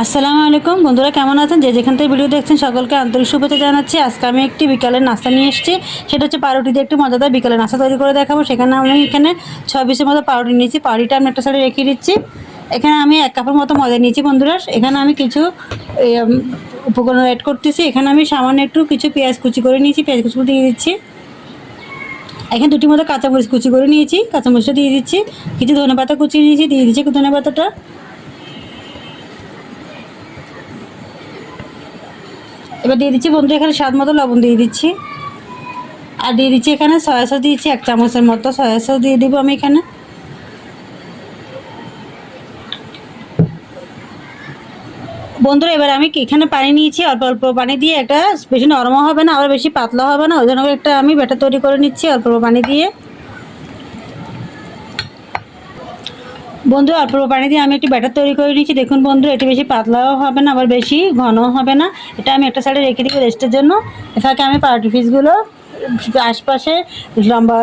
আসসালামু আলাইকুম বন্ধুরা, কেমন আছেন? যে যেখান থেকে ভিডিও দেখছেন সকলকে আন্তরিক শুভেচ্ছা জানাচ্ছি। আজকে আমি একটি বিকালের নাস্তা নিয়ে এসেছি। সেটা হচ্ছে পাউরুটি দিয়ে একটি মজাদার বিকালের নাস্তা তৈরি করে দেখাবো। সেখানে আমি এখানে 6 পিসের মতো পাউরুটি নিয়েছি। পাউরুটিটা আমি একটা সাইডে রেখে দিচ্ছি। এখানে আমি 1 কাপের মতো ময়দা নিয়েছি বন্ধুরা। এখানে আমি কিছু উপকরণ অ্যাড করতেছি। এখানে আমি সামান্য একটু কিছু পেঁয়াজ কুচি করে নিয়েছি, পেঁয়াজ কুচি দিয়ে দিচ্ছি। এখানে 2টির মতো কাঁচামরিচ কুচি করে নিয়েছি, কাঁচামরিচটা দিয়ে দিচ্ছি। কিছু ধনেপাতা কুচি নিয়েছি, দিয়ে দিচ্ছি ধনেপাতাটা। এবার দিয়ে দিচ্ছি বন্ধু এখানে স্বাদ মতো লবণ দিয়ে দিচ্ছি। আর দিয়ে দিচ্ছি এখানে সয়া সস দিয়েছি 1 চামচের মতো সয়া সস দিয়ে দিব আমি এখানে। বন্ধুরা এবার আমি এখানে পানি নিয়েছি, অল্প অল্প পানি দিয়ে, একটা বেশি নরমও হবে না আবার বেশি পাতলা হবে না, ওই জন্য একটা আমি ব্যাটার তৈরি করে নিচ্ছি অল্প অল্প পানি দিয়ে। বন্ধু অল্প অল্প পানি দিয়ে আমি একটি ব্যাটার তৈরি করে নিচ্ছি। দেখুন বন্ধু, এটি বেশি পাতলাও হবে না আবার বেশি ঘনও হবে না। এটা আমি একটা সাইডে রেখে দিব রেস্টের জন্য। এটাকে আমি পাউরুটি পিসগুলো আশপাশে লম্বা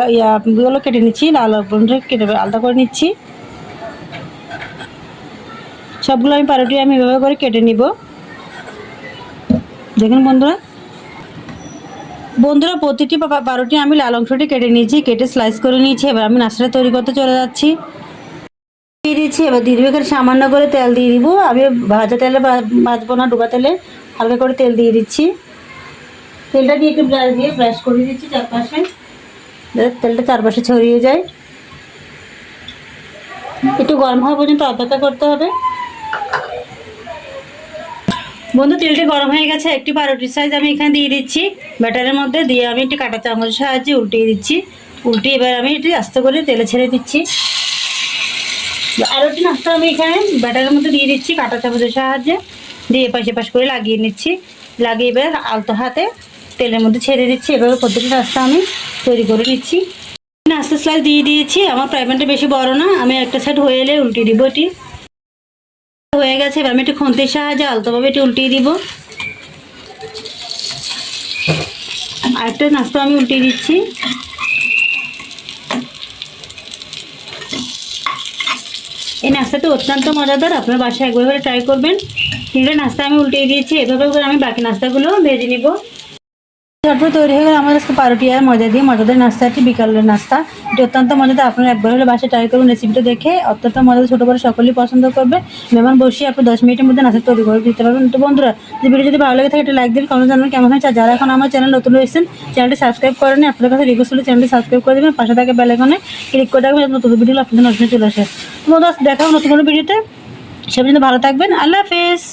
গুলো কেটে নিচ্ছি, লাল কেটে আলাদা করে নিচ্ছি। সবগুলো আমি পাউরুটি আমি এভাবে করে কেটে নিব। দেখুন বন্ধুরা প্রতিটি পাউরুটি আমি লাল অংশটি কেটে নিয়েছি, কেটে স্লাইস করে নিয়েছি। এবার আমি নাস্তাটা তৈরি করতে চলে যাচ্ছি। দিয়ে দিচ্ছি, এবার দিয়ে দিব এখানে সামান্য করে তেল দিয়ে দিব। আমি ভাজা তেলে ভাজবো না, ডুবা তেলে হালকা করে তেল দিয়ে দিচ্ছি। তেলটা দিয়ে একটু ব্রাশ দিয়ে ব্রাশ করে দিচ্ছি চারপাশে, তেলটা চারপাশে ছড়িয়ে যায়। একটু গরম হওয়া পর্যন্ত অপেক্ষা করতে হবে। বন্ধু তেলটা গরম হয়ে গেছে, একটি পাউরুটির সাইজ আমি এখানে দিয়ে দিচ্ছি ব্যাটারের মধ্যে, দিয়ে আমি একটি কাঁটা চামচের সাহায্যে উল্টিয়ে দিচ্ছি। উল্টিয়ে এবার আমি এটি আস্তে করে তেলে ছেড়ে দিচ্ছি। আর একটি নাস্তা আমি এখানে ব্যাটারের মধ্যে দিয়ে দিচ্ছি কাঁটা চামচের সাহায্যে, দিয়ে এপাশ এপাশ করে লাগিয়ে নিচ্ছি। লাগিয়ে এবার আলতো হাতে তেলের মধ্যে ছেড়ে দিচ্ছি। এভাবে প্রত্যেকটি নাস্তা আমি তৈরি করে নিচ্ছি। নাস্তা স্লাইস দিয়ে দিয়েছি। আমার ফ্রাই প্যানটা বেশি বড় না, আমি একটা সাইড হয়ে এলে উল্টিয়ে দিব। এটি হয়ে গেছে, এবার আমি একটু খুন্তির সাহায্যে আলতোভাবে এটি উল্টিয়ে দিব। আরেকটা নাস্তা আমি উল্টিয়ে দিচ্ছি। এই নাস্তাটা অত্যন্ত মজাদার, আপনার বাসায় একবার ট্রাই করবেন। 3টে নাস্তা আমি উল্টিয়ে দিয়েছি। এভাবে করে আমি বাকি নাস্তাগুলো ভেজে নিব। ঝটপট তৈরি হয়ে গেল আমার আজকে পাউরুটি আর ময়দা দিয়ে মজাদার নাস্তাটি, বিকালের নাস্তা। এটি অত্যন্ত মজাদার, আপনারা একবার হলে বাসায় ট্রাই করুন। রেসিপিটা দেখে অত্যন্ত মজাদার, ছোটো বড় সকলেই পছন্দ করবে। মেহমান বসিয়ে আপনি 10 মিনিটের মধ্যে নাস্তা তৈরি করে দিতে পারবেন। তো বন্ধুরা, ভিডিও যদি ভালো লাগে থাকে একটা লাইক দিন, কমেন্ট জানাবেন কেমন হয়েছে। যারা এখন আমার চ্যানেল নতুন রয়েছেন, চ্যানেলটি সাবস্ক্রাইব করেন, আপনাদের কাছে রিকোয়েস্ট হলে চ্যানেলটি সাবস্ক্রাইব করে দেবেন, পাশে থাকে বেল আইকনে ক্লিক করে রাখবেন যাতে নতুন ভিডিও আপনাদের নতুন চলে আসে। তো বন্ধুরা দেখা হবে নতুন কোনো ভিডিওতে। সে পর্যন্ত ভালো থাকবেন। আল্লাহ হাফেজ।